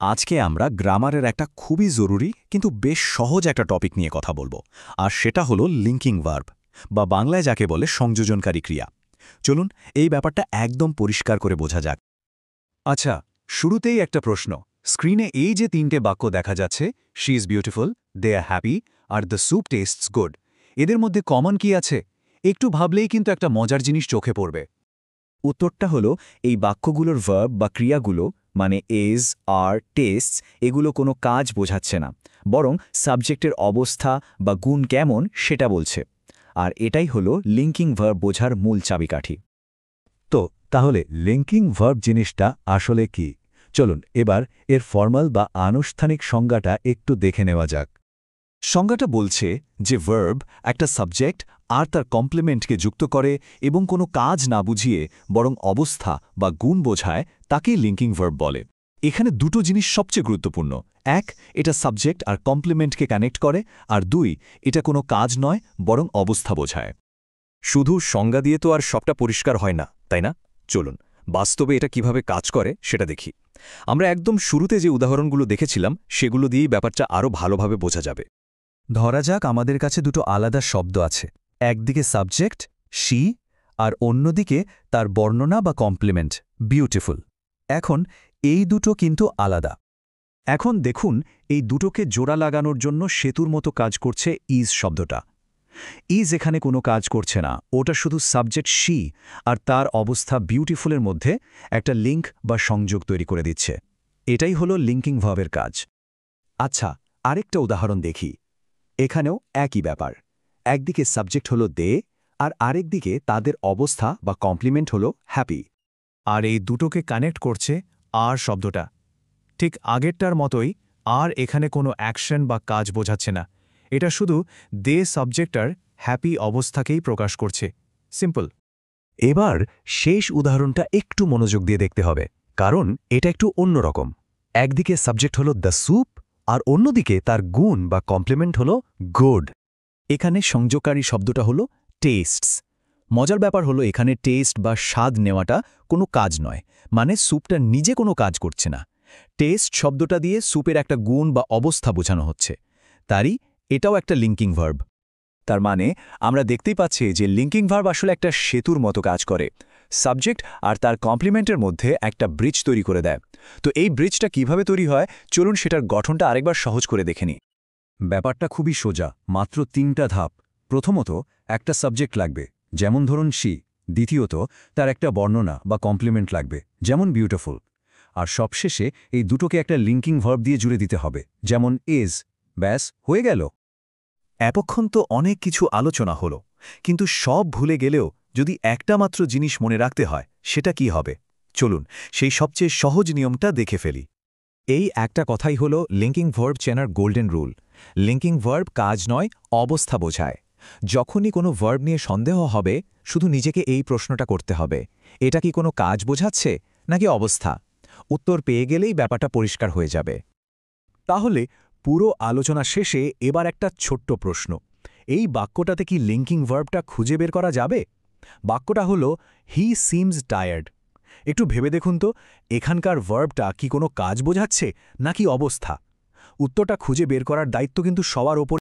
আজকে আমরা গ্রামারের একটা খুবই জরুরি কিন্তু বেশ সহজ একটা টপিক নিয়ে কথা বলবো, আর সেটা হলো লিঙ্কিং ভার্ব, বা বাংলায় যাকে বলে সংযোজনকারী ক্রিয়া। চলুন এই ব্যাপারটা একদম পরিষ্কার করে বোঝা যাক। আচ্ছা, শুরুতেই একটা প্রশ্ন। স্ক্রিনে এই যে তিনটে বাক্য দেখা যাচ্ছে, she is beautiful, they are happy, আর দ্য স্যুপ টেস্টস গুড, এদের মধ্যে কমন কি আছে? একটু ভাবলেই কিন্তু একটা মজার জিনিস চোখে পড়বে। উত্তরটা হলো এই বাক্যগুলোর ভার্ব বা ক্রিয়াগুলো মানে এজ, আর, টেস্টস এগুলো কোনো কাজ বোঝাচ্ছে না, বরং সাবজেক্টের অবস্থা বা গুণ কেমন সেটা বলছে। আর এটাই হলো লিঙ্কিং ভার্ব বোঝার মূল চাবিকাঠি। তো তাহলে লিঙ্কিং ভার্ব জিনিসটা আসলে কি? চলুন এবার এর ফর্মাল বা আনুষ্ঠানিক সংজ্ঞাটা একটু দেখে নেওয়া যাক। সংজ্ঞাটা বলছে যে ভার্ব একটা সাবজেক্ট আর তার কমপ্লিমেন্টকে যুক্ত করে এবং কোনো কাজ না বুঝিয়ে বরং অবস্থা বা গুণ বোঝায়, তাকেই লিঙ্কিং ভার্ব বলে। এখানে দুটো জিনিস সবচেয়ে গুরুত্বপূর্ণ। এক, এটা সাবজেক্ট আর কমপ্লিমেন্টকে কানেক্ট করে, আর দুই, এটা কোনো কাজ নয় বরং অবস্থা বোঝায়। শুধু সংজ্ঞা দিয়ে তো আর সবটা পরিষ্কার হয় না, তাই না? চলুন বাস্তবে এটা কিভাবে কাজ করে সেটা দেখি। আমরা একদম শুরুতে যে উদাহরণগুলো দেখেছিলাম সেগুলো দিয়েই ব্যাপারটা আরও ভালোভাবে বোঝা যাবে। ধরা যাক আমাদের কাছে দুটো আলাদা শব্দ আছে, একদিকে সাবজেক্ট শি আর অন্যদিকে তার বর্ণনা বা কমপ্লিমেন্ট বিউটিফুল। এখন এই দুটো কিন্তু আলাদা। এখন দেখুন এই দুটোকে জোড়া লাগানোর জন্য সেতুর মতো কাজ করছে ইজ শব্দটা। ইজ এখানে কোনো কাজ করছে না, ওটা শুধু সাবজেক্ট শি আর তার অবস্থা বিউটিফুলের মধ্যে একটা লিঙ্ক বা সংযোগ তৈরি করে দিচ্ছে। এটাই হলো লিঙ্কিং ভার্বের কাজ। আচ্ছা, আরেকটা উদাহরণ দেখি। এখানেও একই ব্যাপার। একদিকে সাবজেক্ট হলো দে আর আরেকদিকে তাদের অবস্থা বা কমপ্লিমেন্ট হলো হ্যাপি। আর এই দুটোকে কানেক্ট করছে আর শব্দটা। ঠিক আগেরটার মতোই, আর এখানে কোনো অ্যাকশন বা কাজ বোঝাচ্ছে না, এটা শুধু দে সাবজেক্টার হ্যাপি অবস্থাকেই প্রকাশ করছে। সিম্পল। এবার শেষ উদাহরণটা একটু মনোযোগ দিয়ে দেখতে হবে, কারণ এটা একটু অন্যরকম। একদিকে সাবজেক্ট হলো দ্য স্যুপ আর অন্যদিকে তার গুণ বা কমপ্লিমেন্ট হলো গুড। এখানে সংযোগকারী শব্দটা হলো টেস্টস। মজার ব্যাপার হলো এখানে টেস্ট বা স্বাদ নেওয়াটা কোনো কাজ নয়, মানে স্যুপটা নিজে কোনো কাজ করছে না। টেস্ট শব্দটা দিয়ে স্যুপের একটা গুণ বা অবস্থা বোঝানো হচ্ছে। তারই এটাও একটা লিঙ্কিং ভার্ব। তার মানে আমরা দেখতেই পাচ্ছি যে লিঙ্কিং ভার্ব আসলে একটা সেতুর মতো কাজ করে। সাবজেক্ট আর তার কমপ্লিমেন্টের মধ্যে একটা ব্রিজ তৈরি করে দেয়। তো এই ব্রিজটা কিভাবে তৈরি হয়, চলুন সেটার গঠনটা আরেকবার সহজ করে দেখে নিই। ব্যাপারটা খুবই সোজা, মাত্র ৩টা ধাপ। প্রথমত একটা সাবজেক্ট লাগবে, যেমন ধরুন শি। দ্বিতীয়ত তার একটা বর্ণনা বা কমপ্লিমেন্ট লাগবে, যেমন বিউটিফুল। আর সবশেষে এই দুটোকে একটা লিঙ্কিং ভার্ব দিয়ে জুড়ে দিতে হবে, যেমন ইজ। ব্যাস হয়ে গেল। এতক্ষণ তো অনেক কিছু আলোচনা হলো, কিন্তু সব ভুলে গেলেও যদি একটা মাত্র জিনিস মনে রাখতে হয়, সেটা কি হবে? চলুন সেই সবচেয়ে সহজ নিয়মটা দেখে ফেলি। এই একটা কথাই হলো লিঙ্কিং ভার্ব চেনার গোল্ডেন রুল। লিঙ্কিং ভার্ব কাজ নয়, অবস্থা বোঝায়। যখনই কোনো ভার্ব নিয়ে সন্দেহ হবে, শুধু নিজেকে এই প্রশ্নটা করতে হবে, এটা কি কোনো কাজ বোঝাচ্ছে নাকি অবস্থা? উত্তর পেয়ে গেলেই ব্যাপারটা পরিষ্কার হয়ে যাবে। তাহলে পুরো আলোচনা শেষে এবার একটা ছোট্ট প্রশ্ন। এই বাক্যটাতে কি লিঙ্কিং ভার্বটা খুঁজে বের করা যাবে? বাক্যটা হলো হি সিমস টায়ার্ড। একটু ভেবে দেখুন তো, এখানকার ভার্বটা কি কোনো কাজ বোঝাচ্ছে নাকি অবস্থা? উত্তরটা খুঁজে বের করার দায়িত্ব কিন্তু সবার ওপর।